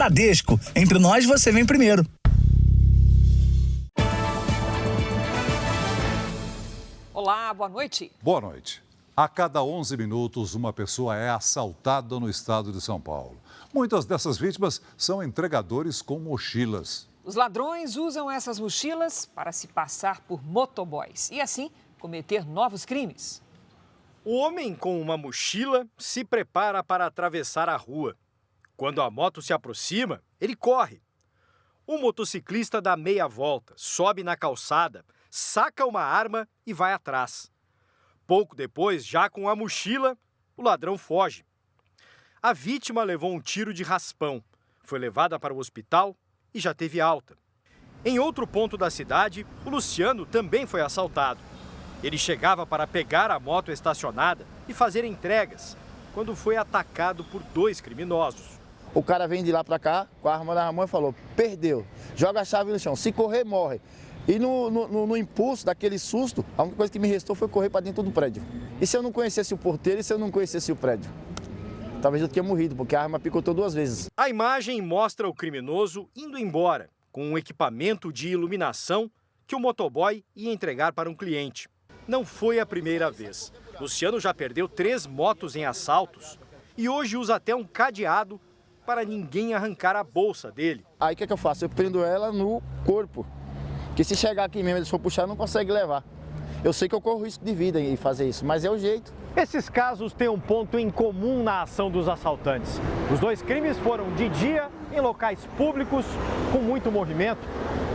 Bradesco, entre nós você vem primeiro. Olá, boa noite. Boa noite. A cada 11 minutos, uma pessoa é assaltada no estado de São Paulo. Muitas dessas vítimas são entregadores com mochilas. Os ladrões usam essas mochilas para se passar por motoboys e, assim, cometer novos crimes. O homem com uma mochila se prepara para atravessar a rua. Quando a moto se aproxima, ele corre. O motociclista dá meia volta, sobe na calçada, saca uma arma e vai atrás. Pouco depois, já com a mochila, o ladrão foge. A vítima levou um tiro de raspão, foi levada para o hospital e já teve alta. Em outro ponto da cidade, o Luciano também foi assaltado. Ele chegava para pegar a moto estacionada e fazer entregas, quando foi atacado por 2 criminosos. O cara vem de lá para cá, com a arma na mão e falou, perdeu, joga a chave no chão, se correr, morre. E no impulso daquele susto, a única coisa que me restou foi correr para dentro do prédio. E se eu não conhecesse o porteiro e se eu não conhecesse o prédio? Talvez eu tenha morrido, porque a arma picotou 2 vezes. A imagem mostra o criminoso indo embora, com um equipamento de iluminação que o motoboy ia entregar para um cliente. Não foi a primeira vez. Luciano já perdeu 3 motos em assaltos e hoje usa até um cadeado para ninguém arrancar a bolsa dele. Aí o que eu faço? Eu prendo ela no corpo. Porque se chegar aqui mesmo, eles for puxar, não consegue levar. Eu sei que eu corro risco de vida em fazer isso, mas é o jeito. Esses casos têm um ponto em comum na ação dos assaltantes. Os 2 crimes foram de dia, em locais públicos, com muito movimento,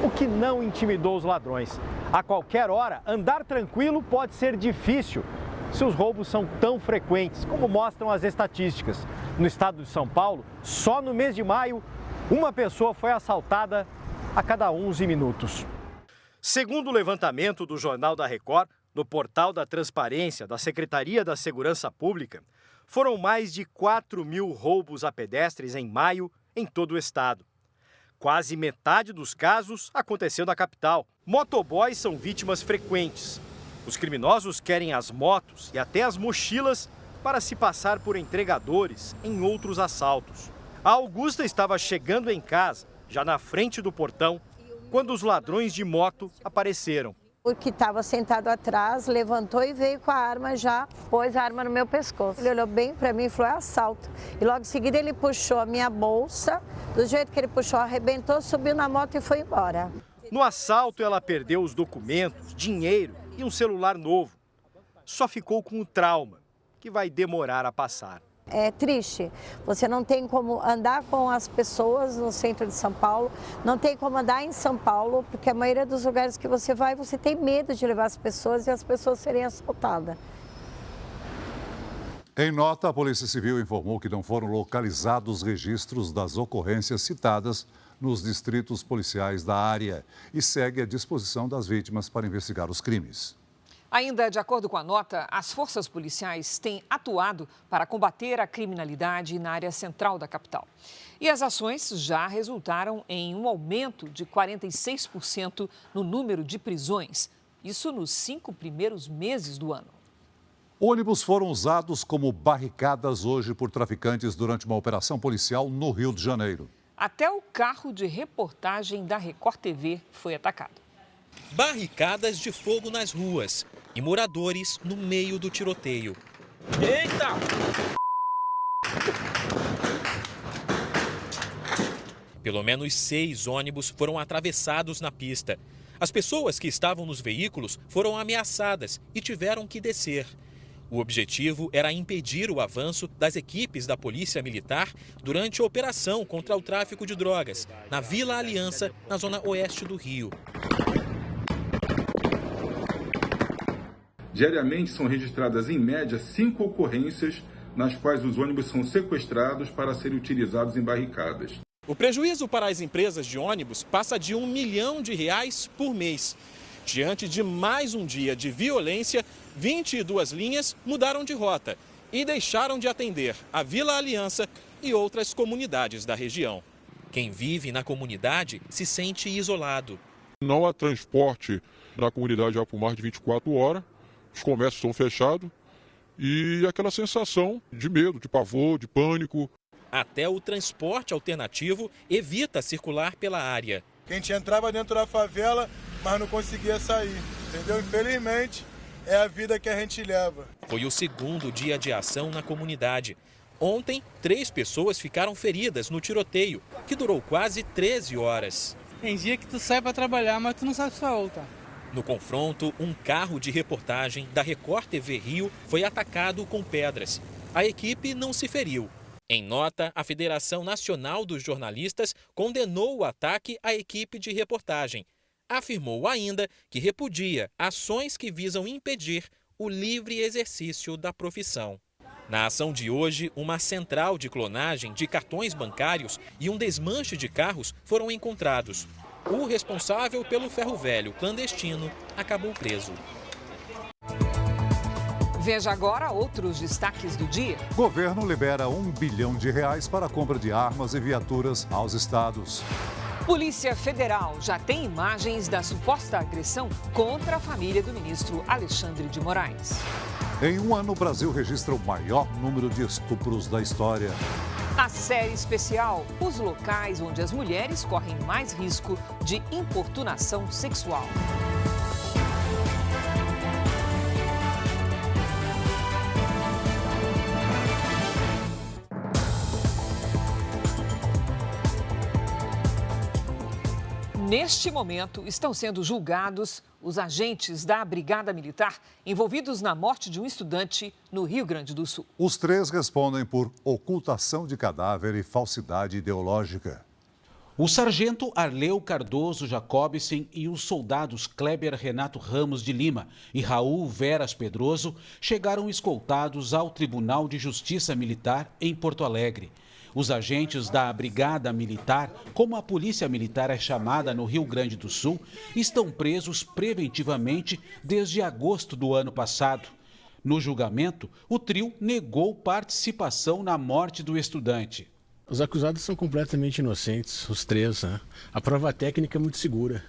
o que não intimidou os ladrões. A qualquer hora, andar tranquilo pode ser difícil, se os roubos são tão frequentes, como mostram as estatísticas. No estado de São Paulo, só no mês de maio, uma pessoa foi assaltada a cada 11 minutos. Segundo o levantamento do Jornal da Record, no portal da Transparência da Secretaria da Segurança Pública, foram mais de 4.000 roubos a pedestres em maio em todo o estado. Quase metade dos casos aconteceu na capital. Motoboys são vítimas frequentes. Os criminosos querem as motos e até as mochilas para se passar por entregadores em outros assaltos. A Augusta estava chegando em casa, já na frente do portão, quando os ladrões de moto apareceram. O que estava sentado atrás levantou e veio com a arma já, pôs a arma no meu pescoço. Ele olhou bem para mim e falou, é assalto. E logo em seguida ele puxou a minha bolsa, do jeito que ele puxou, arrebentou, subiu na moto e foi embora. No assalto ela perdeu os documentos, dinheiro e um celular novo. Só ficou com o trauma, que vai demorar a passar. É triste, você não tem como andar com as pessoas no centro de São Paulo, não tem como andar em São Paulo, porque a maioria dos lugares que você vai, você tem medo de levar as pessoas e as pessoas serem assaltadas. Em nota, a Polícia Civil informou que não foram localizados registros das ocorrências citadas nos distritos policiais da área e segue à disposição das vítimas para investigar os crimes. Ainda de acordo com a nota, as forças policiais têm atuado para combater a criminalidade na área central da capital. E as ações já resultaram em um aumento de 46% no número de prisões. Isso nos 5 primeiros meses do ano. Ônibus foram usados como barricadas hoje por traficantes durante uma operação policial no Rio de Janeiro. Até o carro de reportagem da Record TV foi atacado. Barricadas de fogo nas ruas e moradores no meio do tiroteio. Eita! Pelo menos 6 ônibus foram atravessados na pista. As pessoas que estavam nos veículos foram ameaçadas e tiveram que descer. O objetivo era impedir o avanço das equipes da Polícia Militar durante a operação contra o tráfico de drogas na Vila Aliança, na zona oeste do Rio. Diariamente são registradas, em média, 5 ocorrências nas quais os ônibus são sequestrados para serem utilizados em barricadas. O prejuízo para as empresas de ônibus passa de R$1 milhão por mês. Diante de mais um dia de violência, 22 linhas mudaram de rota e deixaram de atender a Vila Aliança e outras comunidades da região. Quem vive na comunidade se sente isolado. Não há transporte na comunidade há por mais de 24 horas. Os comércios estão fechados e aquela sensação de medo, de pavor, de pânico. Até o transporte alternativo evita circular pela área. A gente entrava dentro da favela, mas não conseguia sair, entendeu? Infelizmente, é a vida que a gente leva. Foi o segundo dia de ação na comunidade. Ontem, 3 pessoas ficaram feridas no tiroteio, que durou quase 13 horas. Tem dia que tu sai para trabalhar, mas tu não sabe se vai voltar. No confronto, um carro de reportagem da Record TV Rio foi atacado com pedras. A equipe não se feriu. Em nota, a Federação Nacional dos Jornalistas condenou o ataque à equipe de reportagem. Afirmou ainda que repudia ações que visam impedir o livre exercício da profissão. Na ação de hoje, uma central de clonagem de cartões bancários e um desmanche de carros foram encontrados. O responsável pelo ferro velho clandestino acabou preso. Veja agora outros destaques do dia. Governo libera R$1 bilhão para a compra de armas e viaturas aos estados. Polícia Federal já tem imagens da suposta agressão contra a família do ministro Alexandre de Moraes. Em um ano, o Brasil registra o maior número de estupros da história. A série especial, os locais onde as mulheres correm mais risco de importunação sexual. Neste momento, estão sendo julgados os agentes da Brigada Militar envolvidos na morte de um estudante no Rio Grande do Sul. Os 3 respondem por ocultação de cadáver e falsidade ideológica. O sargento Arleu Cardoso Jacobsen e os soldados Kleber Renato Ramos de Lima e Raul Veras Pedroso chegaram escoltados ao Tribunal de Justiça Militar em Porto Alegre. Os agentes da Brigada Militar, como a Polícia Militar é chamada no Rio Grande do Sul, estão presos preventivamente desde agosto do ano passado. No julgamento, o trio negou participação na morte do estudante. Os acusados são completamente inocentes, os 3, né? A prova técnica é muito segura.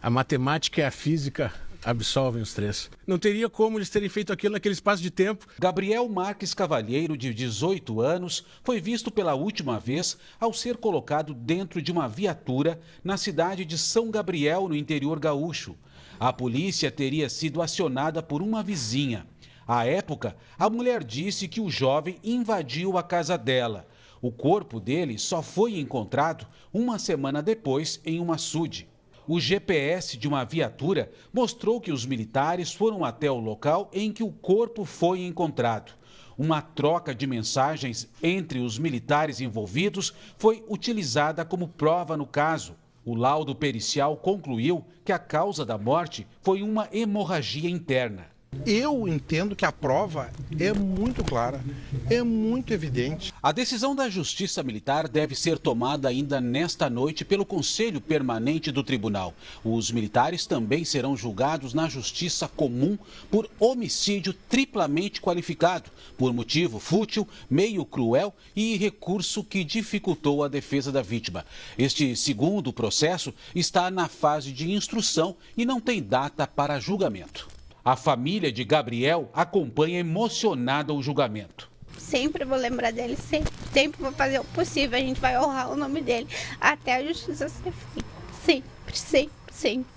A matemática e a física absolvem os 3. Não teria como eles terem feito aquilo naquele espaço de tempo. Gabriel Marques Cavalheiro, de 18 anos, foi visto pela última vez ao ser colocado dentro de uma viatura na cidade de São Gabriel, no interior gaúcho. A polícia teria sido acionada por uma vizinha. À época, a mulher disse que o jovem invadiu a casa dela. O corpo dele só foi encontrado uma semana depois em um açude. O GPS de uma viatura mostrou que os militares foram até o local em que o corpo foi encontrado. Uma troca de mensagens entre os militares envolvidos foi utilizada como prova no caso. O laudo pericial concluiu que a causa da morte foi uma hemorragia interna. Eu entendo que a prova é muito clara, é muito evidente. A decisão da Justiça Militar deve ser tomada ainda nesta noite pelo Conselho Permanente do Tribunal. Os militares também serão julgados na Justiça Comum por homicídio triplamente qualificado, por motivo fútil, meio cruel e recurso que dificultou a defesa da vítima. Este segundo processo está na fase de instrução e não tem data para julgamento. A família de Gabriel acompanha emocionada o julgamento. Sempre vou lembrar dele, sempre vou fazer o possível, a gente vai honrar o nome dele até a justiça ser feita. Sempre, sempre, sempre.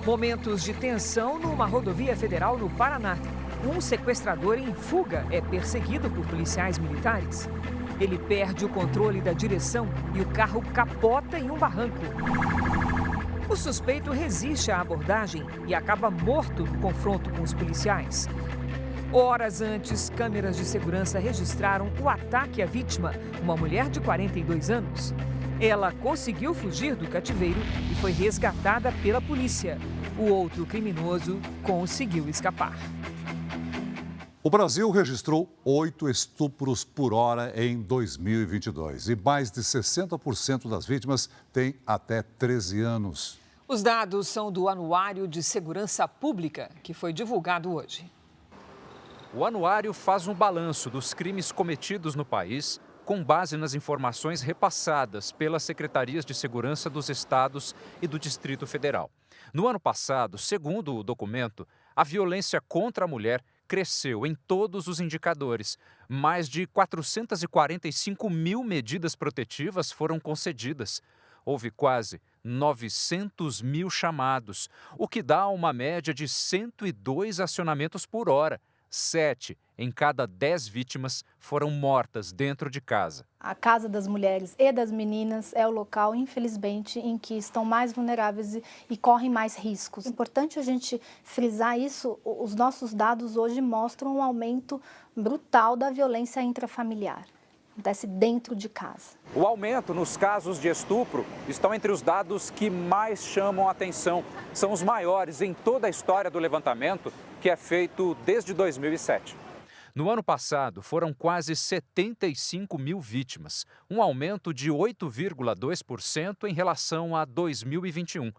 Momentos de tensão numa rodovia federal no Paraná. Um sequestrador em fuga é perseguido por policiais militares. Ele perde o controle da direção e o carro capota em um barranco. O suspeito resiste à abordagem e acaba morto no confronto com os policiais. Horas antes, câmeras de segurança registraram o ataque à vítima, uma mulher de 42 anos. Ela conseguiu fugir do cativeiro e foi resgatada pela polícia. O outro criminoso conseguiu escapar. O Brasil registrou 8 estupros por hora em 2022 e mais de 60% das vítimas têm até 13 anos. Os dados são do Anuário de Segurança Pública, que foi divulgado hoje. O anuário faz um balanço dos crimes cometidos no país com base nas informações repassadas pelas secretarias de segurança dos estados e do Distrito Federal. No ano passado, segundo o documento, A violência contra a mulher cresceu em todos os indicadores. Mais de 445 mil medidas protetivas foram concedidas. Houve quase 900 mil chamados, o que dá uma média de 102 acionamentos por hora. 7 em cada 10 vítimas foram mortas dentro de casa. A casa das mulheres e das meninas é o local, infelizmente, em que estão mais vulneráveis e correm mais riscos. É importante a gente frisar isso. Os nossos dados hoje mostram um aumento brutal da violência intrafamiliar. Acontece dentro de casa. O aumento nos casos de estupro estão entre os dados que mais chamam a atenção. São os maiores em toda a história do levantamento, que é feito desde 2007. No ano passado, foram quase 75 mil vítimas, um aumento de 8,2% em relação a 2021.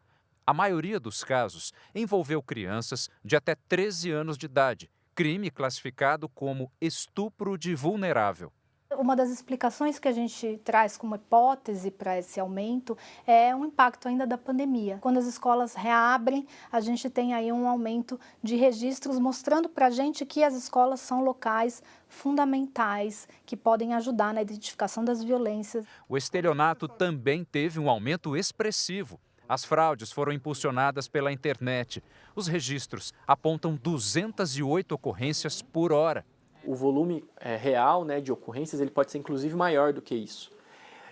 A maioria dos casos envolveu crianças de até 13 anos de idade, crime classificado como estupro de vulnerável. Uma das explicações que a gente traz como hipótese para esse aumento é um impacto ainda da pandemia. Quando as escolas reabrem, a gente tem aí um aumento de registros mostrando para a gente que as escolas são locais fundamentais que podem ajudar na identificação das violências. O estelionato também teve um aumento expressivo. As fraudes foram impulsionadas pela internet. Os registros apontam 208 ocorrências por hora. O volume real, né, de ocorrências ele pode ser inclusive maior do que isso.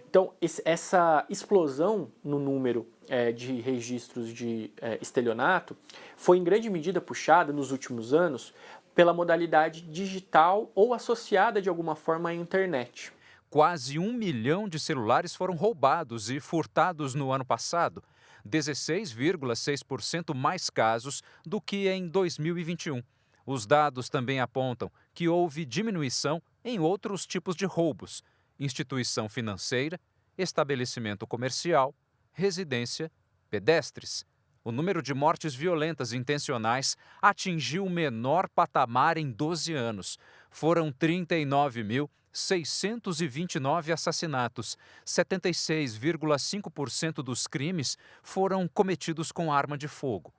Então, essa explosão no número de registros de estelionato foi em grande medida puxada nos últimos anos pela modalidade digital ou associada de alguma forma à internet. Quase 1 milhão de celulares foram roubados e furtados no ano passado, 16,6% mais casos do que em 2021. Os dados também apontam que houve diminuição em outros tipos de roubos: instituição financeira, estabelecimento comercial, residência, pedestres. O número de mortes violentas intencionais atingiu o menor patamar em 12 anos. Foram 39.629 assassinatos. 76,5% dos crimes foram cometidos com arma de fogo.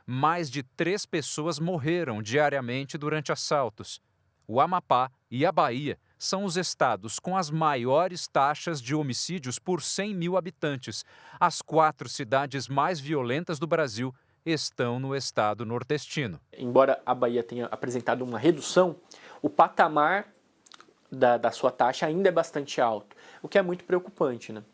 Mais de 3 pessoas morreram diariamente durante assaltos. O Amapá e a Bahia são os estados com as maiores taxas de homicídios por 100 mil habitantes. As 4 cidades mais violentas do Brasil estão no estado nordestino. Embora a Bahia tenha apresentado uma redução, o patamar da sua taxa ainda é bastante alto, o que é muito preocupante, né?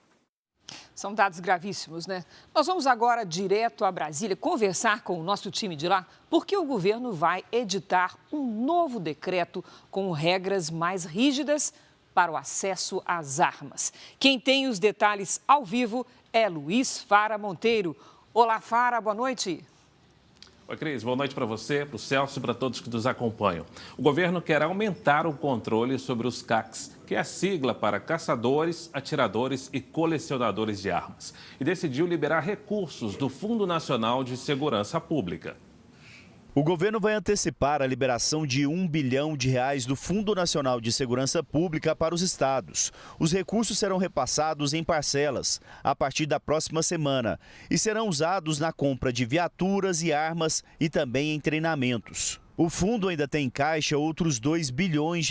São dados gravíssimos, né? Nós vamos agora direto a Brasília conversar com o nosso time de lá, porque o governo vai editar um novo decreto com regras mais rígidas para o acesso às armas. Quem tem os detalhes ao vivo é Luiz Fara Monteiro. Olá, Fara, boa noite. Oi, Cris, boa noite para você, para o Celso e para todos que nos acompanham. O governo quer aumentar o controle sobre os CACs, que é a sigla para caçadores, atiradores e colecionadores de armas, e decidiu liberar recursos do Fundo Nacional de Segurança Pública. O governo vai antecipar a liberação de R$1 bilhão do Fundo Nacional de Segurança Pública para os estados. Os recursos serão repassados em parcelas a partir da próxima semana e serão usados na compra de viaturas e armas e também em treinamentos. O fundo ainda tem em caixa outros R$2 bilhões.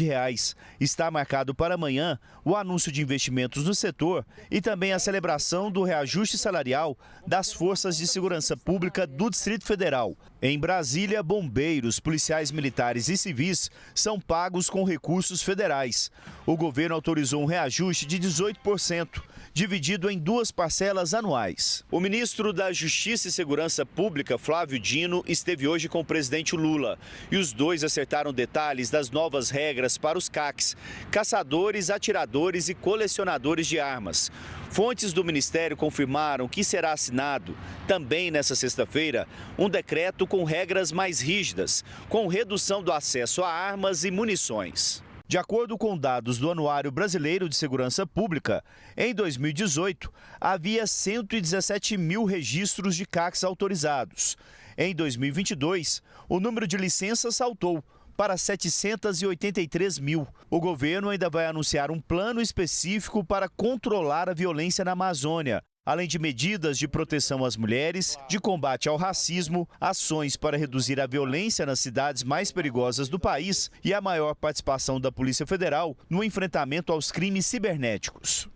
Está marcado para amanhã o anúncio de investimentos no setor e também a celebração do reajuste salarial das forças de segurança pública do Distrito Federal. Em Brasília, bombeiros, policiais militares e civis são pagos com recursos federais. O governo autorizou um reajuste de 18%, dividido em 2 parcelas anuais. O ministro da Justiça e Segurança Pública, Flávio Dino, esteve hoje com o presidente Lula. E os dois acertaram detalhes das novas regras para os CACs, caçadores, atiradores e colecionadores de armas. Fontes do Ministério confirmaram que será assinado, também nesta sexta-feira, um decreto com regras mais rígidas, com redução do acesso a armas e munições. De acordo com dados do Anuário Brasileiro de Segurança Pública, em 2018, havia 117 mil registros de CACs autorizados. Em 2022, o número de licenças saltou para 783 mil. O governo ainda vai anunciar um plano específico para controlar a violência na Amazônia. além de medidas de proteção às mulheres, de combate ao racismo, ações para reduzir a violência nas cidades mais perigosas do país e a maior participação da Polícia Federal no enfrentamento aos crimes cibernéticos.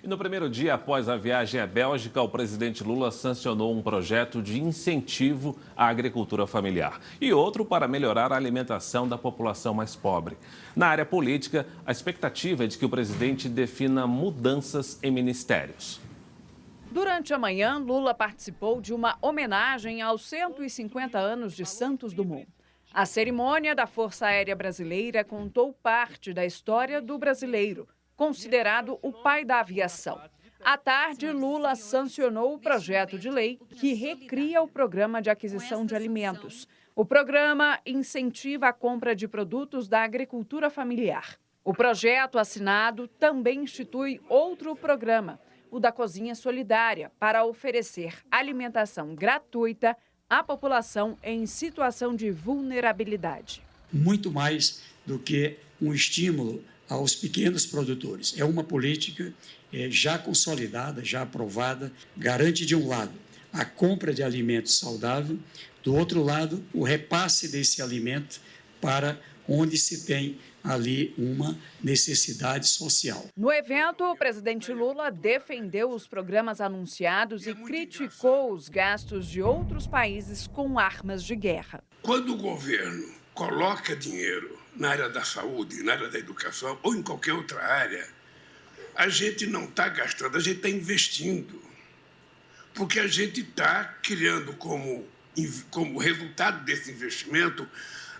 E no primeiro dia após a viagem à Bélgica, o presidente Lula sancionou um projeto de incentivo à agricultura familiar e outro para melhorar a alimentação da população mais pobre. Na área política, a expectativa é de que o presidente defina mudanças em ministérios. Durante a manhã, Lula participou de uma homenagem aos 150 anos de Santos Dumont. A cerimônia da Força Aérea Brasileira contou parte da história do brasileiro, considerado o pai da aviação. À tarde, Lula sancionou o projeto de lei que recria o Programa de Aquisição de Alimentos. O programa incentiva a compra de produtos da agricultura familiar. O projeto assinado também institui outro programa, o da Cozinha Solidária, para oferecer alimentação gratuita à população em situação de vulnerabilidade. Muito mais do que um estímulo aos pequenos produtores. É uma política já consolidada, já aprovada, garante de um lado a compra de alimentos saudáveis, do outro lado o repasse desse alimento para onde se tem ali uma necessidade social. No evento, o presidente Lula defendeu os programas anunciados e criticou os gastos de outros países com armas de guerra. Quando o governo coloca dinheiro na área da saúde, na área da educação ou em qualquer outra área, a gente não está gastando, a gente está investindo. Porque a gente está criando como resultado desse investimento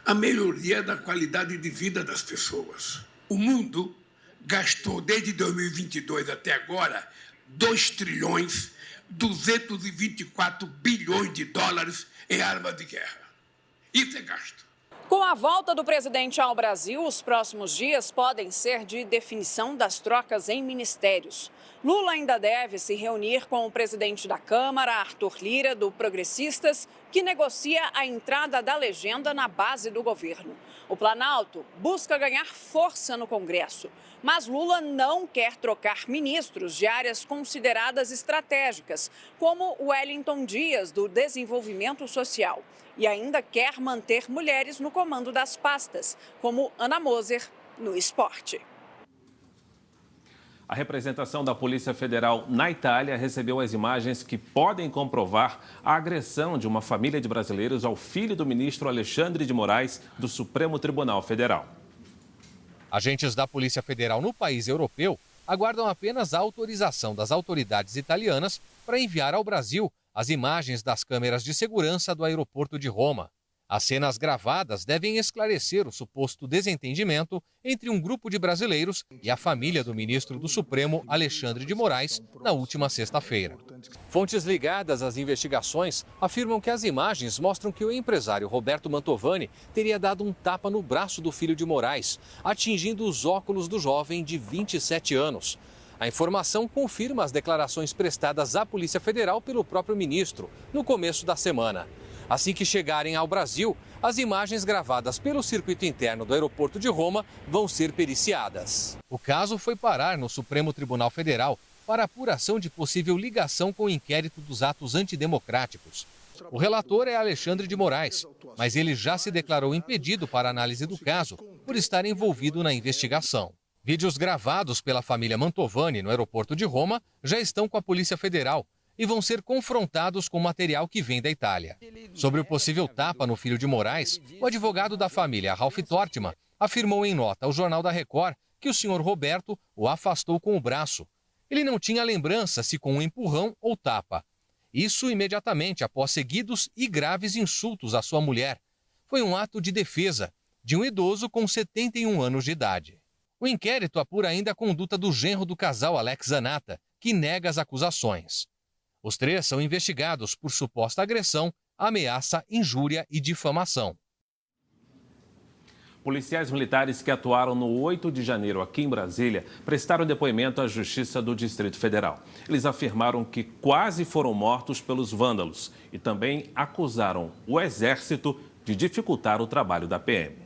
a melhoria da qualidade de vida das pessoas. O mundo gastou desde 2022 até agora 2,224 bilhões de dólares em armas de guerra. Isso é gasto. Com a volta do presidente ao Brasil, os próximos dias podem ser de definição das trocas em ministérios. Lula ainda deve se reunir com o presidente da Câmara, Arthur Lira, do Progressistas, que negocia a entrada da legenda na base do governo. O Planalto busca ganhar força no Congresso, mas Lula não quer trocar ministros de áreas consideradas estratégicas, como Wellington Dias, do Desenvolvimento Social. E ainda quer manter mulheres no comando das pastas, como Ana Moser, no esporte. A representação da Polícia Federal na Itália recebeu as imagens que podem comprovar a agressão de uma família de brasileiros ao filho do ministro Alexandre de Moraes, do Supremo Tribunal Federal. Agentes da Polícia Federal no país europeu aguardam apenas a autorização das autoridades italianas para enviar ao Brasil as imagens das câmeras de segurança do aeroporto de Roma. As cenas gravadas devem esclarecer o suposto desentendimento entre um grupo de brasileiros e a família do ministro do Supremo, Alexandre de Moraes, na última sexta-feira. Fontes ligadas às investigações afirmam que as imagens mostram que o empresário Roberto Mantovani teria dado um tapa no braço do filho de Moraes, atingindo os óculos do jovem de 27 anos. A informação confirma as declarações prestadas à Polícia Federal pelo próprio ministro no começo da semana. Assim que chegarem ao Brasil, as imagens gravadas pelo circuito interno do aeroporto de Roma vão ser periciadas. O caso foi parar no Supremo Tribunal Federal para apuração de possível ligação com o inquérito dos atos antidemocráticos. O relator é Alexandre de Moraes, mas ele já se declarou impedido para análise do caso por estar envolvido na investigação. Vídeos gravados pela família Mantovani no aeroporto de Roma já estão com a Polícia Federal e vão ser confrontados com material que vem da Itália. Sobre o possível tapa no filho de Moraes, o advogado da família, Ralph Tortman, afirmou em nota ao Jornal da Record que o senhor Roberto o afastou com o braço. Ele não tinha lembrança se com um empurrão ou tapa. Isso imediatamente após seguidos e graves insultos à sua mulher. Foi um ato de defesa de um idoso com 71 anos de idade. O inquérito apura ainda a conduta do genro do casal, Alex Zanata, que nega as acusações. Os três são investigados por suposta agressão, ameaça, injúria e difamação. Policiais militares que atuaram no 8 de janeiro aqui em Brasília prestaram depoimento à Justiça do Distrito Federal. Eles afirmaram que quase foram mortos pelos vândalos e também acusaram o Exército de dificultar o trabalho da PM.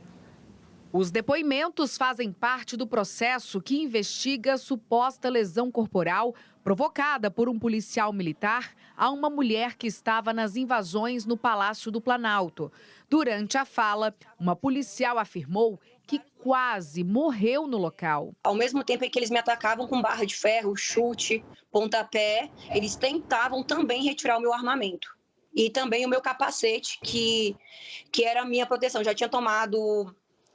Os depoimentos fazem parte do processo que investiga a suposta lesão corporal provocada por um policial militar a uma mulher que estava nas invasões no Palácio do Planalto. Durante a fala, uma policial afirmou que quase morreu no local. Ao mesmo tempo em que eles me atacavam com barra de ferro, chute, pontapé, eles tentavam também retirar o meu armamento. E também o meu capacete, que era a minha proteção.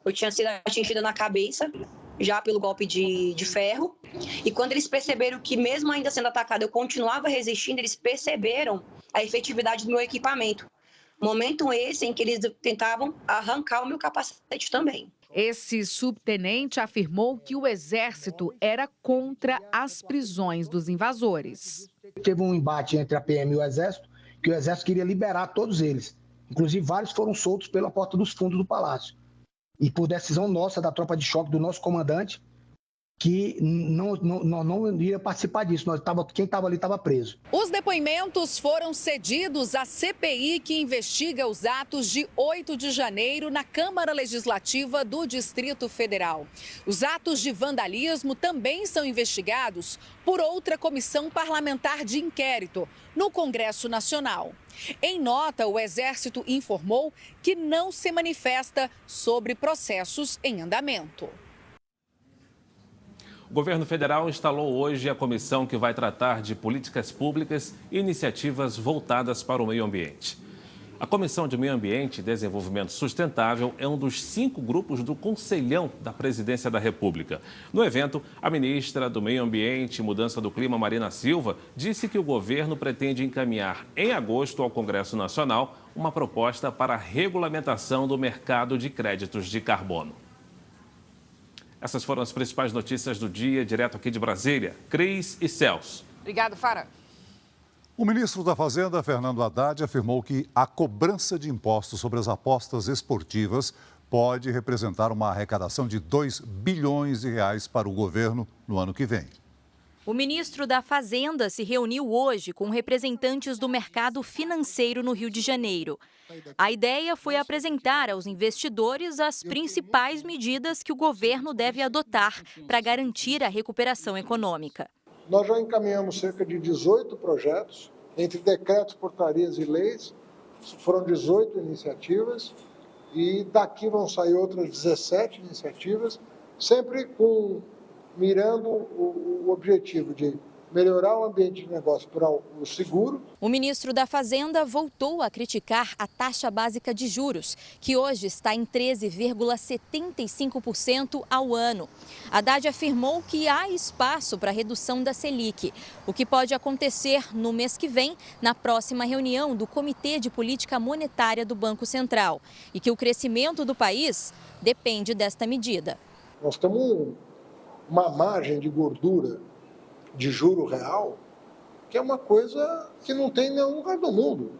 Eu tinha sido atingida na cabeça, já pelo golpe de ferro. E quando eles perceberam que, mesmo ainda sendo atacada, eu continuava resistindo, eles perceberam a efetividade do meu equipamento. Momento esse em que eles tentavam arrancar o meu capacete também. Esse subtenente afirmou que o Exército era contra as prisões dos invasores. Teve um embate entre a PM e o Exército, que o Exército queria liberar todos eles. Inclusive, vários foram soltos pela porta dos fundos do Palácio. E por decisão nossa, da tropa de choque, do nosso comandante, que não iria participar disso. Quem estava ali estava preso. Os depoimentos foram cedidos à CPI, que investiga os atos de 8 de janeiro na Câmara Legislativa do Distrito Federal. Os atos de vandalismo também são investigados por outra comissão parlamentar de inquérito no Congresso Nacional. Em nota, o Exército informou que não se manifesta sobre processos em andamento. O governo federal instalou hoje a comissão que vai tratar de políticas públicas e iniciativas voltadas para o meio ambiente. A Comissão de Meio Ambiente e Desenvolvimento Sustentável é um dos 5 grupos do Conselhão da Presidência da República. No evento, a ministra do Meio Ambiente e Mudança do Clima, Marina Silva, disse que o governo pretende encaminhar em agosto ao Congresso Nacional uma proposta para a regulamentação do mercado de créditos de carbono. Essas foram as principais notícias do dia, direto aqui de Brasília. Cris e Celso. Obrigado, Fara. O ministro da Fazenda, Fernando Haddad, afirmou que a cobrança de impostos sobre as apostas esportivas pode representar uma arrecadação de 2 bilhões de reais para o governo no ano que vem. O ministro da Fazenda se reuniu hoje com representantes do mercado financeiro no Rio de Janeiro. A ideia foi apresentar aos investidores as principais medidas que o governo deve adotar para garantir a recuperação econômica. Nós já encaminhamos cerca de 18 projetos, entre decretos, portarias e leis, foram 18 iniciativas, e daqui vão sair outras 17 iniciativas, sempre mirando o objetivo de melhorar o ambiente de negócio para o seguro. O ministro da Fazenda voltou a criticar a taxa básica de juros, que hoje está em 13,75% ao ano. Haddad afirmou que há espaço para a redução da Selic, o que pode acontecer no mês que vem, na próxima reunião do Comitê de Política Monetária do Banco Central, e que o crescimento do país depende desta medida. Nós temos uma margem de gordura de juro real, que é uma coisa que não tem em nenhum lugar do mundo.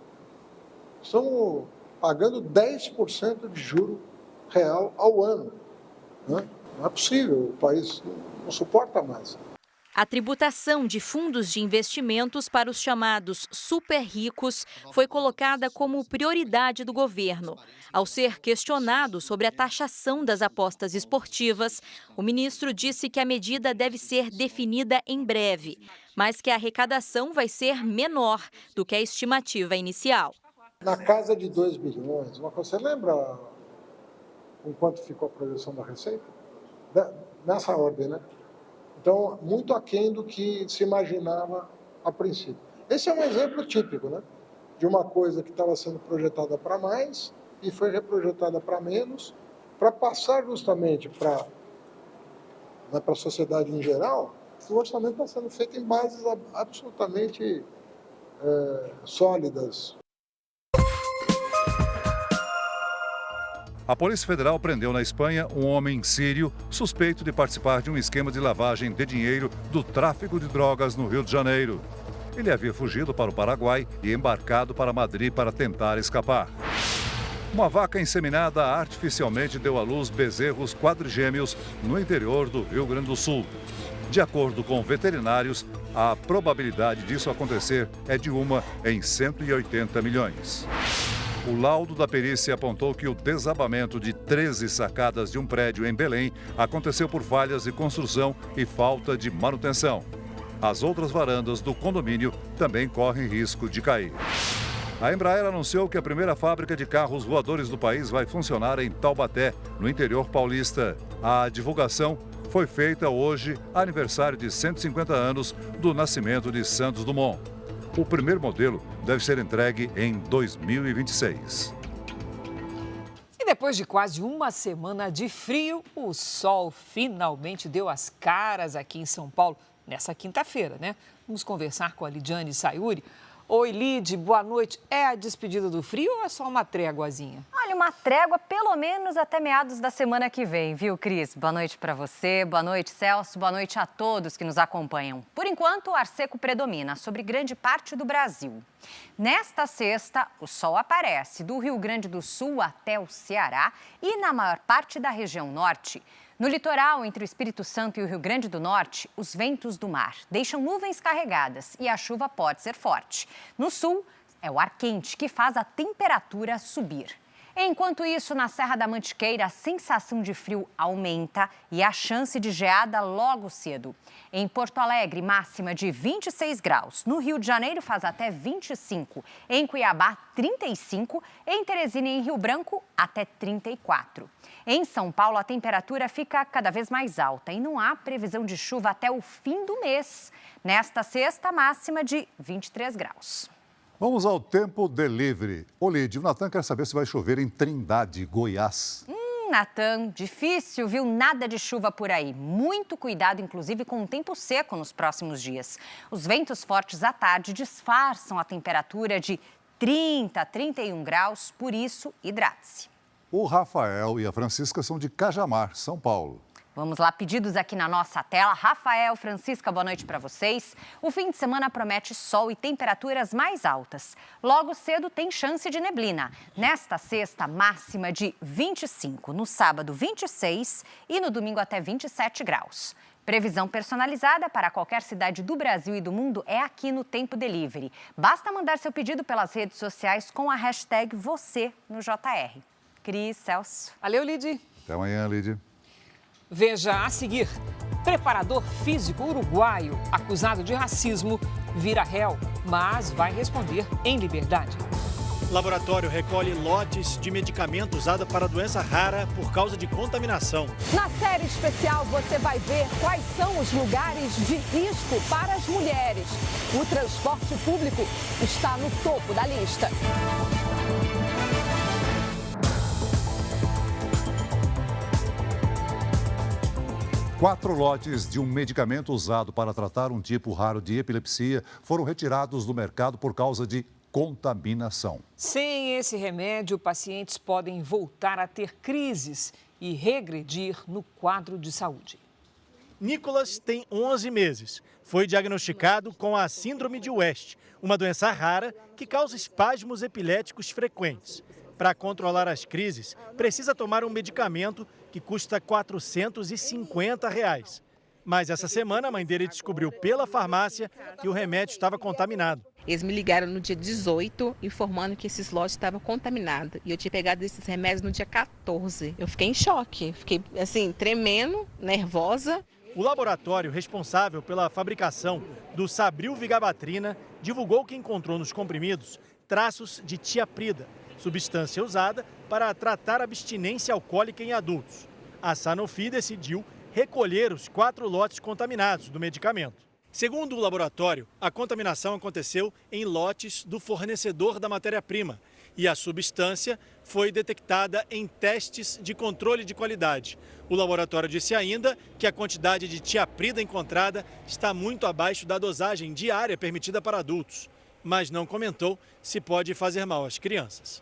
Estamos pagando 10% de juro real ao ano. Né? Não é possível, o país não suporta mais. A tributação de fundos de investimentos para os chamados super ricos foi colocada como prioridade do governo. Ao ser questionado sobre a taxação das apostas esportivas, o ministro disse que a medida deve ser definida em breve, mas que a arrecadação vai ser menor do que a estimativa inicial. Na casa de 2 bilhões, você lembra com quanto ficou a projeção da Receita? Nessa ordem, né? Então, muito aquém do que se imaginava a princípio. Esse é um exemplo típico, né? De uma coisa que estava sendo projetada para mais e foi reprojetada para menos, para passar justamente para a sociedade em geral. O orçamento está sendo feito em bases absolutamente sólidas. A Polícia Federal prendeu na Espanha um homem sírio suspeito de participar de um esquema de lavagem de dinheiro do tráfico de drogas no Rio de Janeiro. Ele havia fugido para o Paraguai e embarcado para Madrid para tentar escapar. Uma vaca inseminada artificialmente deu à luz bezerros quadrigêmeos no interior do Rio Grande do Sul. De acordo com veterinários, a probabilidade disso acontecer é de 1 em 180 milhões. O laudo da perícia apontou que o desabamento de 13 sacadas de um prédio em Belém aconteceu por falhas de construção e falta de manutenção. As outras varandas do condomínio também correm risco de cair. A Embraer anunciou que a primeira fábrica de carros voadores do país vai funcionar em Taubaté, no interior paulista. A divulgação foi feita hoje, aniversário de 150 anos do nascimento de Santos Dumont. O primeiro modelo deve ser entregue em 2026. E depois de quase uma semana de frio, o sol finalmente deu as caras aqui em São Paulo, nessa quinta-feira, né? Vamos conversar com a Lidiane Sayuri. Oi, Lid, boa noite. É a despedida do frio ou é só uma tréguazinha? Olha, uma trégua pelo menos até meados da semana que vem, viu, Cris? Boa noite para você, boa noite, Celso, boa noite a todos que nos acompanham. Por enquanto, o ar seco predomina sobre grande parte do Brasil. Nesta sexta, o sol aparece do Rio Grande do Sul até o Ceará e na maior parte da região norte. No litoral, entre o Espírito Santo e o Rio Grande do Norte, os ventos do mar deixam nuvens carregadas e a chuva pode ser forte. No sul, é o ar quente que faz a temperatura subir. Enquanto isso, na Serra da Mantiqueira, a sensação de frio aumenta e a chance de geada logo cedo. Em Porto Alegre, máxima de 26 graus. No Rio de Janeiro, faz até 25. Em Cuiabá, 35. Em Teresina e em Rio Branco, até 34. Em São Paulo, a temperatura fica cada vez mais alta e não há previsão de chuva até o fim do mês. Nesta sexta, máxima de 23 graus. Vamos ao tempo delivery. Ô, Lídia, o Natan quer saber se vai chover em Trindade, Goiás. Natan, difícil, viu? Nada de chuva por aí. Muito cuidado, inclusive, com o tempo seco nos próximos dias. Os ventos fortes à tarde disfarçam a temperatura de 30 a 31 graus, por isso, hidrate-se. O Rafael e a Francisca são de Cajamar, São Paulo. Vamos lá, pedidos aqui na nossa tela. Rafael, Francisca, boa noite para vocês. O fim de semana promete sol e temperaturas mais altas. Logo cedo tem chance de neblina. Nesta sexta, máxima de 25. No sábado, 26 e no domingo até 27 graus. Previsão personalizada para qualquer cidade do Brasil e do mundo é aqui no Tempo Delivery. Basta mandar seu pedido pelas redes sociais com a hashtag #VocêNoJR. Cris, Celso. Valeu, Lid. Até amanhã, Lid. Veja a seguir. Preparador físico uruguaio acusado de racismo vira réu, mas vai responder em liberdade. Laboratório recolhe lotes de medicamento usado para doença rara por causa de contaminação. Na série especial você vai ver quais são os lugares de risco para as mulheres. O transporte público está no topo da lista. 4 lotes de um medicamento usado para tratar um tipo raro de epilepsia foram retirados do mercado por causa de contaminação. Sem esse remédio, pacientes podem voltar a ter crises e regredir no quadro de saúde. Nicolas tem 11 meses. Foi diagnosticado com a síndrome de West, uma doença rara que causa espasmos epiléticos frequentes. Para controlar as crises, precisa tomar um medicamento que custa R$ 450. Mas essa semana a mãe dele descobriu pela farmácia que o remédio estava contaminado. Eles me ligaram no dia 18, informando que esses lotes estavam contaminados. E eu tinha pegado esses remédios no dia 14. Eu fiquei em choque, fiquei assim, tremendo, nervosa. O laboratório responsável pela fabricação do Sabril Vigabatrina divulgou que encontrou nos comprimidos traços de tiaprida, substância usada para tratar abstinência alcoólica em adultos. A Sanofi decidiu recolher os 4 lotes contaminados do medicamento. Segundo o laboratório, a contaminação aconteceu em lotes do fornecedor da matéria-prima e a substância foi detectada em testes de controle de qualidade. O laboratório disse ainda que a quantidade de tiaprida encontrada está muito abaixo da dosagem diária permitida para adultos, mas não comentou se pode fazer mal às crianças.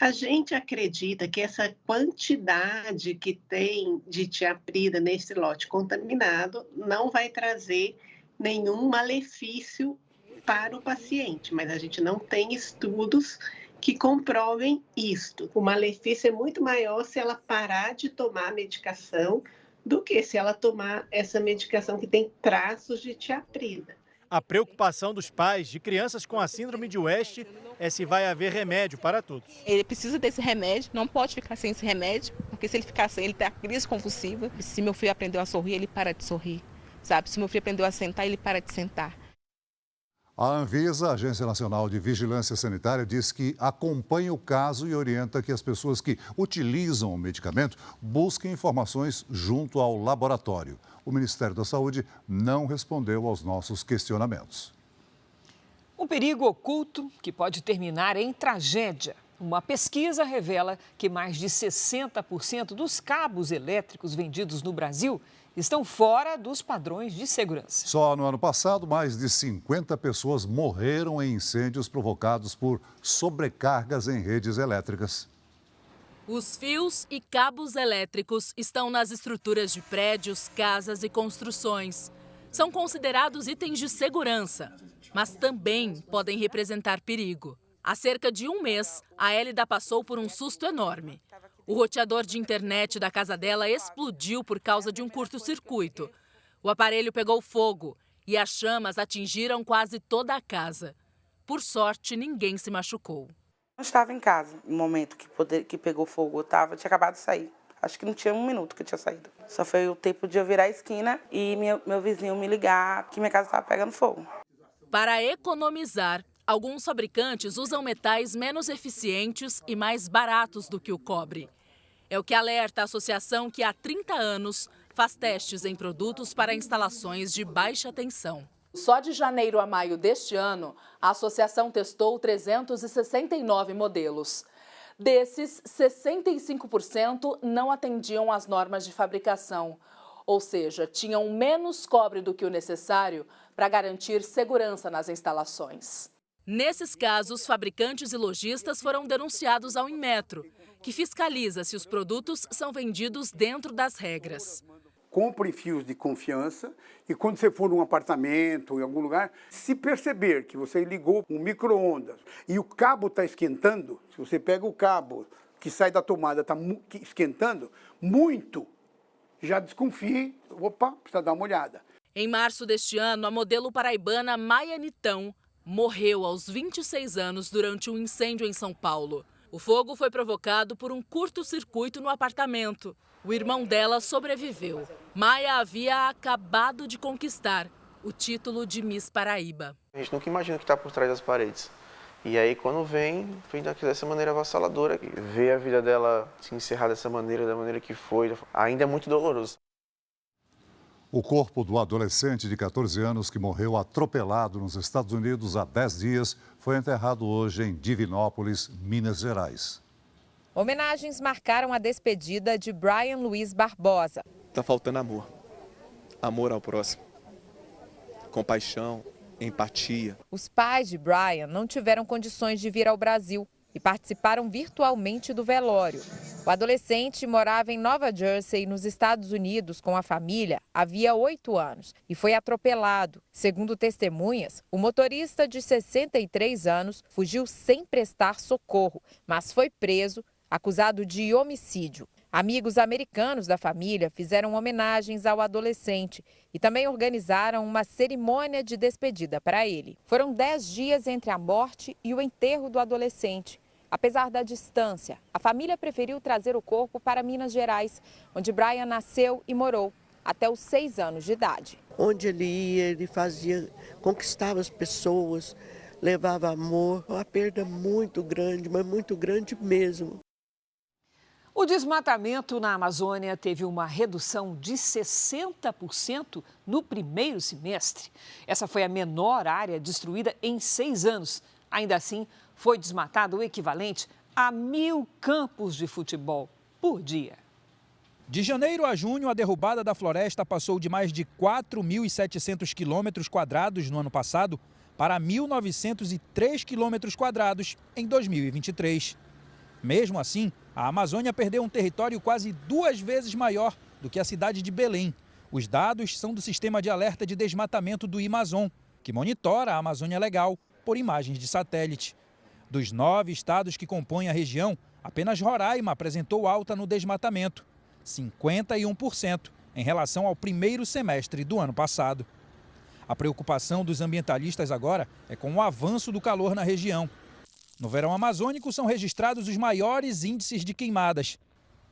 A gente acredita que essa quantidade que tem de tiaprida nesse lote contaminado não vai trazer nenhum malefício para o paciente, mas a gente não tem estudos que comprovem isto. O malefício é muito maior se ela parar de tomar a medicação do que se ela tomar essa medicação que tem traços de tiaprida. A preocupação dos pais de crianças com a síndrome de West é se vai haver remédio para todos. Ele precisa desse remédio, não pode ficar sem esse remédio, porque se ele ficar sem, ele tem a crise convulsiva. Se meu filho aprendeu a sorrir, ele para de sorrir, sabe? Se meu filho aprendeu a sentar, ele para de sentar. A Anvisa, a Agência Nacional de Vigilância Sanitária, diz que acompanha o caso e orienta que as pessoas que utilizam o medicamento busquem informações junto ao laboratório. O Ministério da Saúde não respondeu aos nossos questionamentos. Um perigo oculto que pode terminar em tragédia. Uma pesquisa revela que mais de 60% dos cabos elétricos vendidos no Brasil estão fora dos padrões de segurança. Só no ano passado, mais de 50 pessoas morreram em incêndios provocados por sobrecargas em redes elétricas. Os fios e cabos elétricos estão nas estruturas de prédios, casas e construções. São considerados itens de segurança, mas também podem representar perigo. Há cerca de um mês, a Hélida passou por um susto enorme. O roteador de internet da casa dela explodiu por causa de um curto-circuito. O aparelho pegou fogo e as chamas atingiram quase toda a casa. Por sorte, ninguém se machucou. Eu estava em casa no momento que pegou fogo. Tinha acabado de sair. Acho que não tinha um minuto que eu tinha saído. Só foi o tempo de eu virar a esquina e meu vizinho me ligar que minha casa estava pegando fogo. Para economizar, alguns fabricantes usam metais menos eficientes e mais baratos do que o cobre. É o que alerta a associação que há 30 anos faz testes em produtos para instalações de baixa tensão. Só de janeiro a maio deste ano, a associação testou 369 modelos. Desses, 65% não atendiam às normas de fabricação, ou seja, tinham menos cobre do que o necessário para garantir segurança nas instalações. Nesses casos, fabricantes e lojistas foram denunciados ao Inmetro, que fiscaliza se os produtos são vendidos dentro das regras. Compre fios de confiança e quando você for num apartamento, em algum lugar, se perceber que você ligou um micro-ondas e o cabo está esquentando, se você pega o cabo que sai da tomada, está esquentando muito, já desconfie, precisa dar uma olhada. Em março deste ano, a modelo paraibana Maia Nitão morreu aos 26 anos durante um incêndio em São Paulo. O fogo foi provocado por um curto-circuito no apartamento. O irmão dela sobreviveu. Maia havia acabado de conquistar o título de Miss Paraíba. A gente nunca imagina o que está por trás das paredes. E aí, quando vem dessa maneira avassaladora, ver a vida dela se encerrar dessa maneira, da maneira que foi, ainda é muito doloroso. O corpo do adolescente de 14 anos que morreu atropelado nos Estados Unidos há 10 dias foi enterrado hoje em Divinópolis, Minas Gerais. Homenagens marcaram a despedida de Brian Luiz Barbosa. Está faltando amor. Amor ao próximo. Compaixão, empatia. Os pais de Brian não tiveram condições de vir ao Brasil e participaram virtualmente do velório. O adolescente morava em Nova Jersey, nos Estados Unidos, com a família havia 8 anos e foi atropelado. Segundo testemunhas, o motorista de 63 anos fugiu sem prestar socorro, mas foi preso, acusado de homicídio. Amigos americanos da família fizeram homenagens ao adolescente e também organizaram uma cerimônia de despedida para ele. Foram 10 dias entre a morte e o enterro do adolescente. Apesar da distância, a família preferiu trazer o corpo para Minas Gerais, onde Brian nasceu e morou até os 6 anos de idade. Onde ele ia, ele conquistava as pessoas, levava amor. Uma perda muito grande, mas muito grande mesmo. O desmatamento na Amazônia teve uma redução de 60% no primeiro semestre. Essa foi a menor área destruída em 6 anos. Ainda assim, foi desmatado o equivalente a 1.000 campos de futebol por dia. De janeiro a junho, a derrubada da floresta passou de mais de 4.700 quilômetros quadrados no ano passado para 1.903 quilômetros quadrados em 2023. Mesmo assim, a Amazônia perdeu um território quase 2 vezes maior do que a cidade de Belém. Os dados são do Sistema de Alerta de Desmatamento do Amazon, que monitora a Amazônia Legal por imagens de satélite. Dos 9 estados que compõem a região, apenas Roraima apresentou alta no desmatamento, 51% em relação ao primeiro semestre do ano passado. A preocupação dos ambientalistas agora é com o avanço do calor na região. No verão amazônico são registrados os maiores índices de queimadas.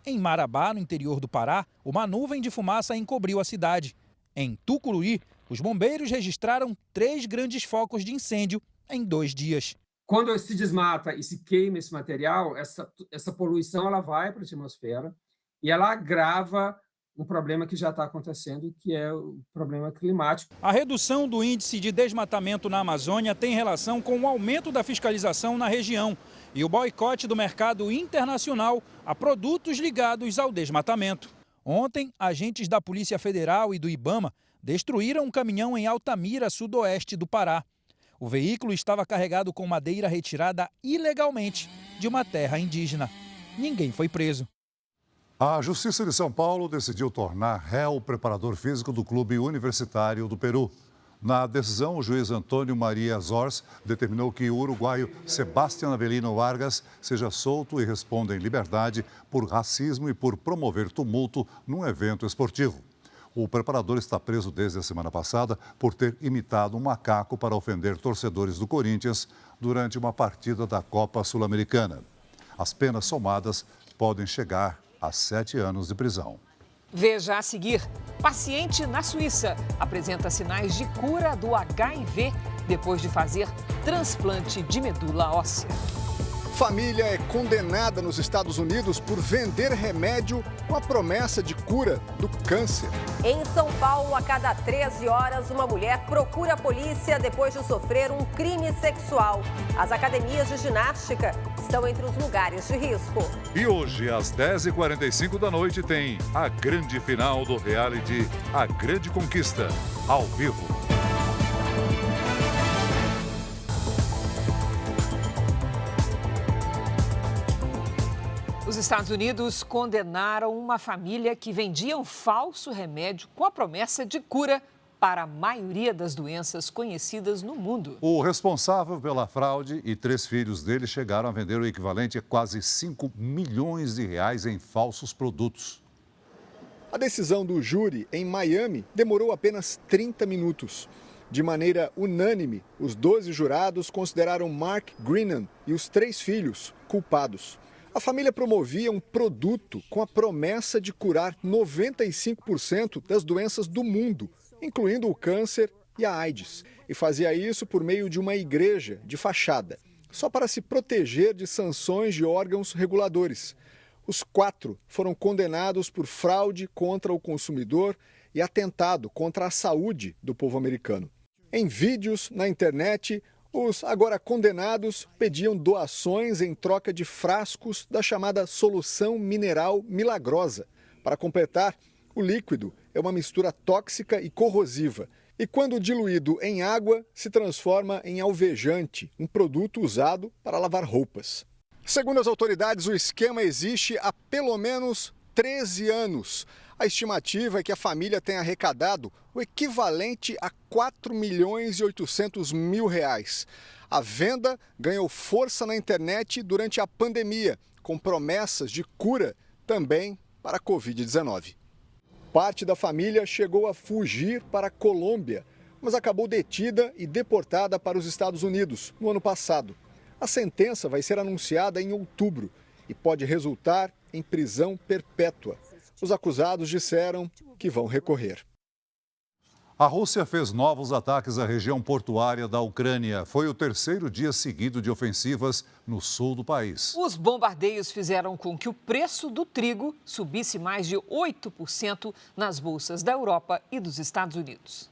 Em Marabá, no interior do Pará, uma nuvem de fumaça encobriu a cidade. Em Tucuruí, os bombeiros registraram 3 grandes focos de incêndio em 2 dias. Quando se desmata e se queima esse material, essa poluição ela vai para a atmosfera e ela agrava um problema que já está acontecendo, que é o problema climático. A redução do índice de desmatamento na Amazônia tem relação com o aumento da fiscalização na região e o boicote do mercado internacional a produtos ligados ao desmatamento. Ontem, agentes da Polícia Federal e do IBAMA destruíram um caminhão em Altamira, sudoeste do Pará. O veículo estava carregado com madeira retirada ilegalmente de uma terra indígena. Ninguém foi preso. A Justiça de São Paulo decidiu tornar réu o preparador físico do Clube Universitário do Peru. Na decisão, o juiz Antônio Maria Zors determinou que o uruguaio Sebastián Avelino Vargas seja solto e responda em liberdade por racismo e por promover tumulto num evento esportivo. O preparador está preso desde a semana passada por ter imitado um macaco para ofender torcedores do Corinthians durante uma partida da Copa Sul-Americana. As penas somadas podem chegar a 7 anos de prisão. Veja a seguir: paciente na Suíça apresenta sinais de cura do HIV depois de fazer transplante de medula óssea. Família é condenada nos Estados Unidos por vender remédio com a promessa de cura do câncer. Em São Paulo, a cada 13 horas, uma mulher procura a polícia depois de sofrer um crime sexual. As academias de ginástica estão entre os lugares de risco. E hoje, às 10h45 da noite, tem a grande final do reality A Grande Conquista, ao vivo. Os Estados Unidos condenaram uma família que vendia um falso remédio com a promessa de cura para a maioria das doenças conhecidas no mundo. O responsável pela fraude e 3 filhos dele chegaram a vender o equivalente a quase 5 milhões de reais em falsos produtos. A decisão do júri em Miami demorou apenas 30 minutos. De maneira unânime, os 12 jurados consideraram Mark Greenan e os 3 filhos culpados. A família promovia um produto com a promessa de curar 95% das doenças do mundo, incluindo o câncer e a AIDS. E fazia isso por meio de uma igreja de fachada, só para se proteger de sanções de órgãos reguladores. Os 4 foram condenados por fraude contra o consumidor e atentado contra a saúde do povo americano. Em vídeos na internet, os agora condenados pediam doações em troca de frascos da chamada solução mineral milagrosa. Para completar, o líquido é uma mistura tóxica e corrosiva. E quando diluído em água, se transforma em alvejante, um produto usado para lavar roupas. Segundo as autoridades, o esquema existe há pelo menos 13 anos. A estimativa é que a família tenha arrecadado o equivalente a 4 milhões e 800 mil reais. A venda ganhou força na internet durante a pandemia, com promessas de cura também para a Covid-19. Parte da família chegou a fugir para a Colômbia, mas acabou detida e deportada para os Estados Unidos no ano passado. A sentença vai ser anunciada em outubro e pode resultar em prisão perpétua. Os acusados disseram que vão recorrer. A Rússia fez novos ataques à região portuária da Ucrânia. Foi o 3º dia seguido de ofensivas no sul do país. Os bombardeios fizeram com que o preço do trigo subisse mais de 8% nas bolsas da Europa e dos Estados Unidos.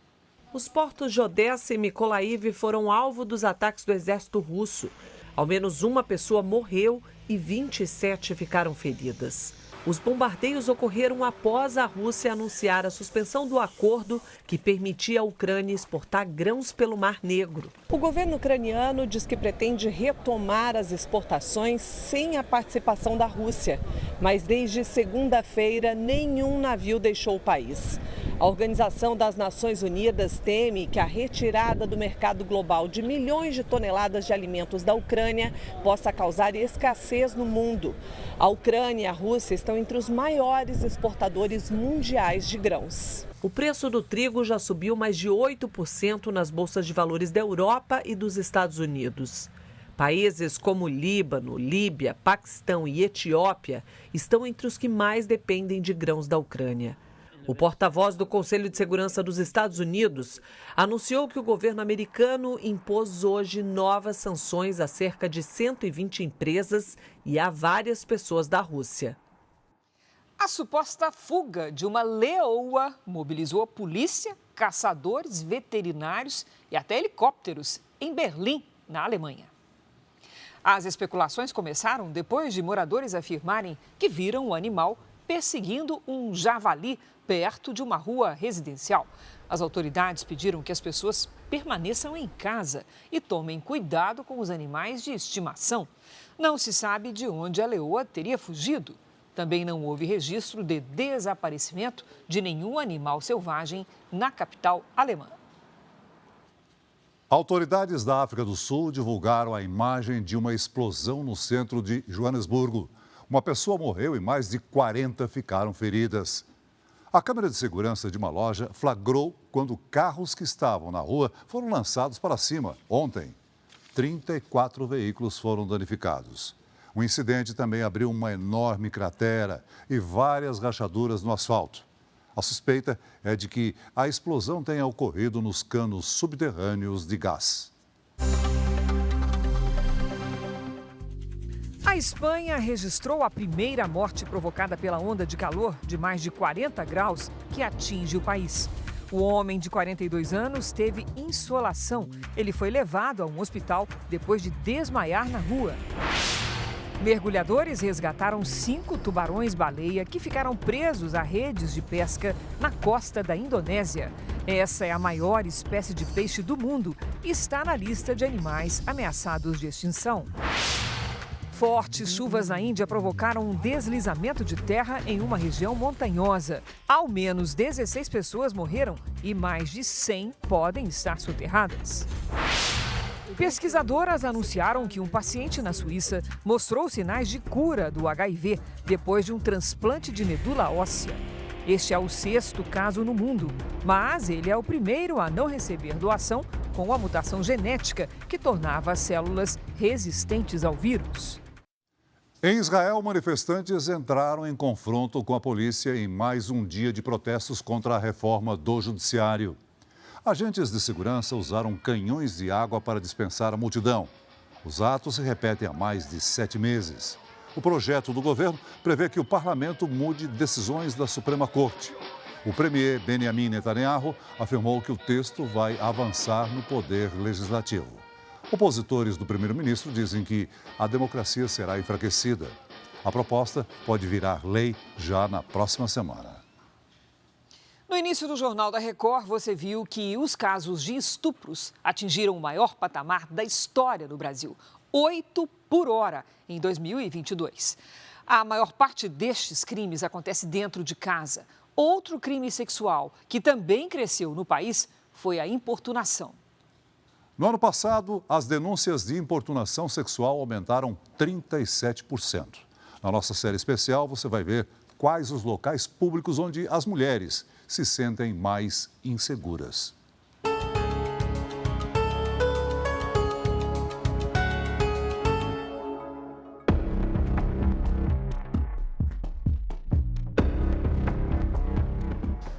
Os portos de Odessa e Mykolaiv foram alvo dos ataques do exército russo. Ao menos uma pessoa morreu e 27 ficaram feridas. Os bombardeios ocorreram após a Rússia anunciar a suspensão do acordo que permitia à Ucrânia exportar grãos pelo Mar Negro. O governo ucraniano diz que pretende retomar as exportações sem a participação da Rússia. Mas desde segunda-feira, nenhum navio deixou o país. A Organização das Nações Unidas teme que a retirada do mercado global de milhões de toneladas de alimentos da Ucrânia possa causar escassez no mundo. A Ucrânia e a Rússia estão entre os maiores exportadores mundiais de grãos. O preço do trigo já subiu mais de 8% nas bolsas de valores da Europa e dos Estados Unidos. Países como Líbano, Líbia, Paquistão e Etiópia estão entre os que mais dependem de grãos da Ucrânia. O porta-voz do Conselho de Segurança dos Estados Unidos anunciou que o governo americano impôs hoje novas sanções a cerca de 120 empresas e a várias pessoas da Rússia. A suposta fuga de uma leoa mobilizou a polícia, caçadores, veterinários e até helicópteros em Berlim, na Alemanha. As especulações começaram depois de moradores afirmarem que viram o animal perseguindo um javali perto de uma rua residencial. As autoridades pediram que as pessoas permaneçam em casa e tomem cuidado com os animais de estimação. Não se sabe de onde a leoa teria fugido. Também não houve registro de desaparecimento de nenhum animal selvagem na capital alemã. Autoridades da África do Sul divulgaram a imagem de uma explosão no centro de Joanesburgo. Uma pessoa morreu e mais de 40 ficaram feridas. A câmera de segurança de uma loja flagrou quando carros que estavam na rua foram lançados para cima. Ontem, 34 veículos foram danificados. O incidente também abriu uma enorme cratera e várias rachaduras no asfalto. A suspeita é de que a explosão tenha ocorrido nos canos subterrâneos de gás. A Espanha registrou a primeira morte provocada pela onda de calor de mais de 40 graus que atinge o país. O homem de 42 anos teve insolação. Ele foi levado a um hospital depois de desmaiar na rua. Mergulhadores resgataram 5 tubarões-baleia que ficaram presos a redes de pesca na costa da Indonésia. Essa é a maior espécie de peixe do mundo e está na lista de animais ameaçados de extinção. Fortes chuvas na Índia provocaram um deslizamento de terra em uma região montanhosa. Ao menos 16 pessoas morreram e mais de 100 podem estar soterradas. Pesquisadoras anunciaram que um paciente na Suíça mostrou sinais de cura do HIV depois de um transplante de medula óssea. Este é o 6º caso no mundo, mas ele é o primeiro a não receber doação com a mutação genética que tornava as células resistentes ao vírus. Em Israel, manifestantes entraram em confronto com a polícia em mais um dia de protestos contra a reforma do judiciário. Agentes de segurança usaram canhões de água para dispensar a multidão. Os atos se repetem há mais de 7 meses. O projeto do governo prevê que o parlamento mude decisões da Suprema Corte. O premier Benjamin Netanyahu afirmou que o texto vai avançar no poder legislativo. Opositores do primeiro-ministro dizem que a democracia será enfraquecida. A proposta pode virar lei já na próxima semana. No início do Jornal da Record, você viu que os casos de estupros atingiram o maior patamar da história do Brasil, 8 por hora, em 2022. A maior parte destes crimes acontece dentro de casa. Outro crime sexual que também cresceu no país foi a importunação. No ano passado, as denúncias de importunação sexual aumentaram 37%. Na nossa série especial, você vai ver quais os locais públicos onde as mulheres se sentem mais inseguras.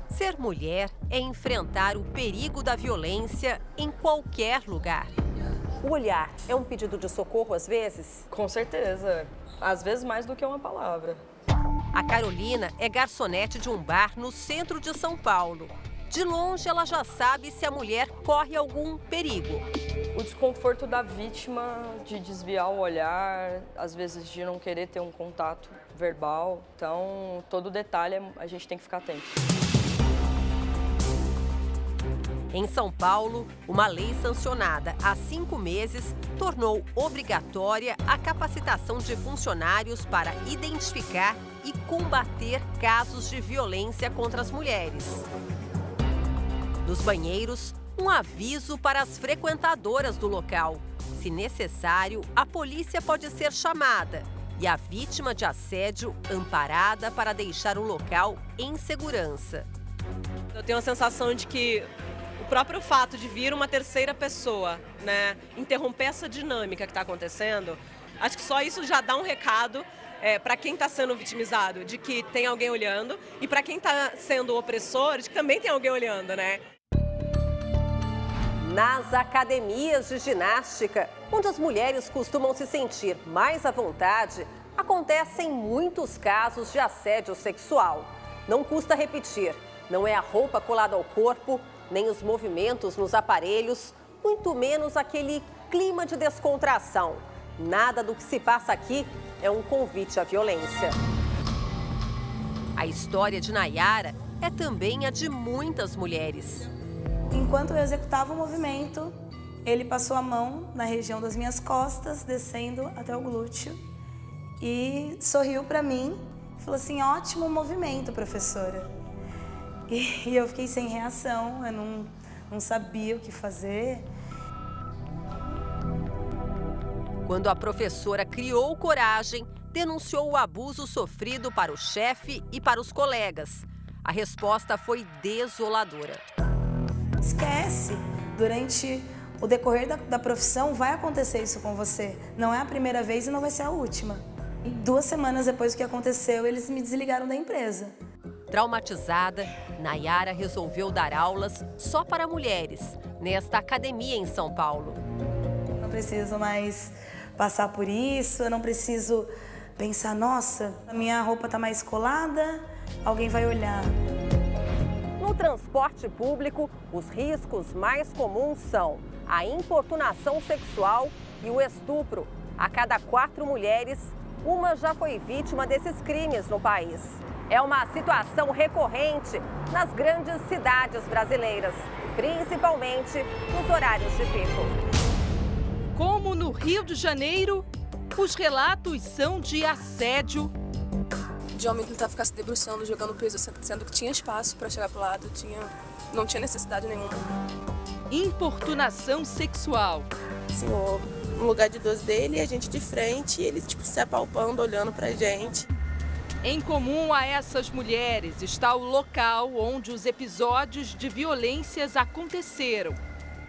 Ser mulher é enfrentar o perigo da violência em qualquer lugar. O olhar é um pedido de socorro às vezes? Com certeza. Às vezes mais do que uma palavra. A Carolina é garçonete de um bar no centro de São Paulo. De longe, ela já sabe se a mulher corre algum perigo. O desconforto da vítima de desviar o olhar, às vezes de não querer ter um contato verbal. Então, todo detalhe a gente tem que ficar atento. Em São Paulo, uma lei sancionada há 5 meses tornou obrigatória a capacitação de funcionários para identificar e combater casos de violência contra as mulheres. Nos banheiros, um aviso para as frequentadoras do local. Se necessário, a polícia pode ser chamada e a vítima de assédio amparada para deixar o local em segurança. Eu tenho a sensação de que o próprio fato de vir uma terceira pessoa, né, interromper essa dinâmica que está acontecendo, acho que só isso já dá um recado para quem está sendo vitimizado, de que tem alguém olhando, e para quem está sendo opressor, de que também tem alguém olhando, né? Nas academias de ginástica, onde as mulheres costumam se sentir mais à vontade, acontecem muitos casos de assédio sexual. Não custa repetir, não é a roupa colada ao corpo, nem os movimentos nos aparelhos, muito menos aquele clima de descontração. Nada do que se passa aqui é um convite à violência. A história de Nayara é também a de muitas mulheres. Enquanto eu executava o movimento, ele passou a mão na região das minhas costas, descendo até o glúteo, e sorriu para mim e falou assim: ótimo movimento, professora. E eu fiquei sem reação, eu não sabia o que fazer. Quando a professora criou coragem, denunciou o abuso sofrido para o chefe e para os colegas. A resposta foi desoladora. Esquece, durante o decorrer da profissão vai acontecer isso com você. Não é a primeira vez e não vai ser a última. E 2 semanas depois do que aconteceu, eles me desligaram da empresa. Traumatizada, Nayara resolveu dar aulas só para mulheres, nesta academia em São Paulo. Não preciso mais passar por isso, eu não preciso pensar, nossa, a minha roupa está mais colada, alguém vai olhar. No transporte público, os riscos mais comuns são a importunação sexual e o estupro. A cada 4 mulheres, uma já foi vítima desses crimes no país. É uma situação recorrente nas grandes cidades brasileiras, principalmente nos horários de pico. Como no Rio de Janeiro, os relatos são de assédio. De homem tentar ficar se debruçando, jogando peso, sendo que tinha espaço para chegar pro lado, não tinha necessidade nenhuma. Importunação sexual. Senhor, no lugar de 12 dele e a gente de frente, ele se apalpando, olhando pra gente. Em comum a essas mulheres está o local onde os episódios de violências aconteceram,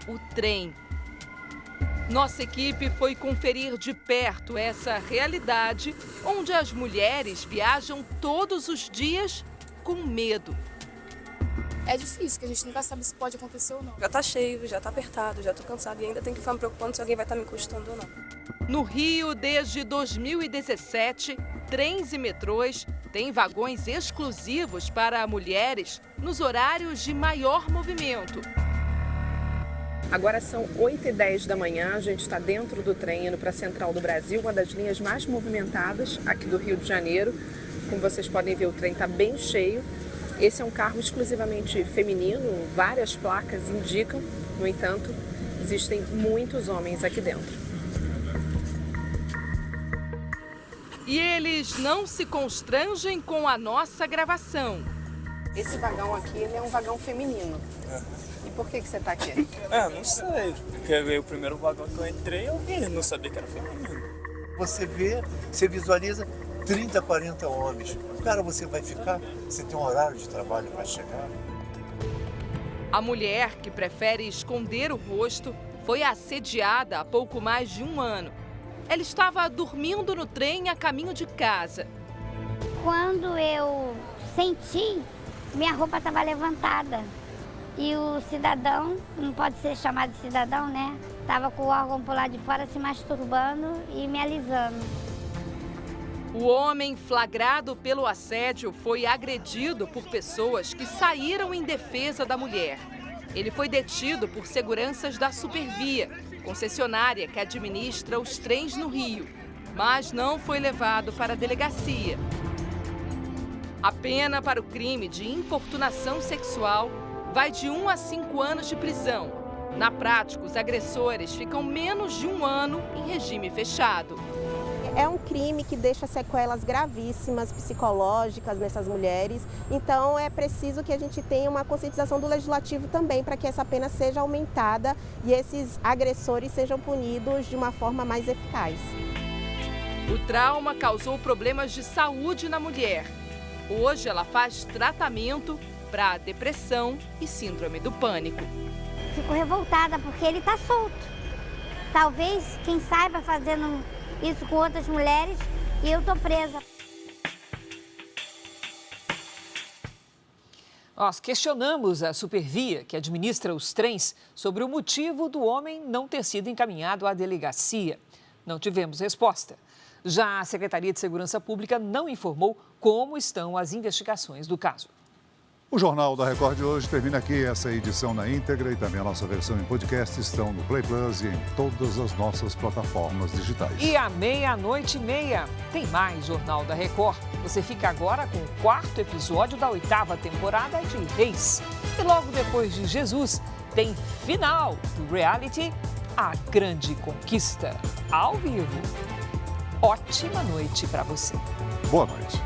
o trem. Nossa equipe foi conferir de perto essa realidade, onde as mulheres viajam todos os dias com medo. É difícil, que a gente nunca sabe se pode acontecer ou não. Já tá cheio, já tá apertado, já tô cansado e ainda tenho que ficar me preocupando se alguém vai estar me encostando ou não. No Rio, desde 2017, trens e metrôs têm vagões exclusivos para mulheres nos horários de maior movimento. Agora são 8h10 da manhã, a gente está dentro do trem indo para a Central do Brasil, uma das linhas mais movimentadas aqui do Rio de Janeiro. Como vocês podem ver, o trem está bem cheio. Esse é um carro exclusivamente feminino, várias placas indicam, no entanto, existem muitos homens aqui dentro. E eles não se constrangem com a nossa gravação. Esse vagão aqui ele é um vagão feminino. E por que você está aqui? Não sei. Porque veio o primeiro vagão que eu entrei, eu vi, não sabia que era feminino. Você vê, você visualiza 30, 40 homens. Cara, você vai ficar? Você tem um horário de trabalho para chegar? A mulher, que prefere esconder o rosto, foi assediada há pouco mais de 1 ano. Ela estava dormindo no trem a caminho de casa. Quando eu senti, minha roupa estava levantada. E o cidadão, não pode ser chamado de cidadão, né? Estava com o órgão por lá de fora se masturbando e me alisando. O homem flagrado pelo assédio foi agredido por pessoas que saíram em defesa da mulher. Ele foi detido por seguranças da Supervia, concessionária que administra os trens no Rio, mas não foi levado para a delegacia. A pena para o crime de importunação sexual vai de 1 a 5 anos de prisão. Na prática, os agressores ficam menos de 1 ano em regime fechado. É um crime que deixa sequelas gravíssimas psicológicas nessas mulheres, então é preciso que a gente tenha uma conscientização do legislativo também para que essa pena seja aumentada e esses agressores sejam punidos de uma forma mais eficaz. O trauma causou problemas de saúde na mulher. Hoje ela faz tratamento para depressão e síndrome do pânico. Fico revoltada porque ele está solto. Talvez, quem saiba, fazendo isso com outras mulheres e eu estou presa. Nós questionamos a Supervia, que administra os trens, sobre o motivo do homem não ter sido encaminhado à delegacia. Não tivemos resposta. Já a Secretaria de Segurança Pública não informou como estão as investigações do caso. O Jornal da Record de hoje termina aqui. Essa edição na íntegra e também a nossa versão em podcast estão no Play Plus e em todas as nossas plataformas digitais. E à 00:30 tem mais Jornal da Record. Você fica agora com o 4º episódio da 8ª temporada de Reis. E logo depois de Jesus, tem final do reality A Grande Conquista, ao vivo. Ótima noite para você. Boa noite.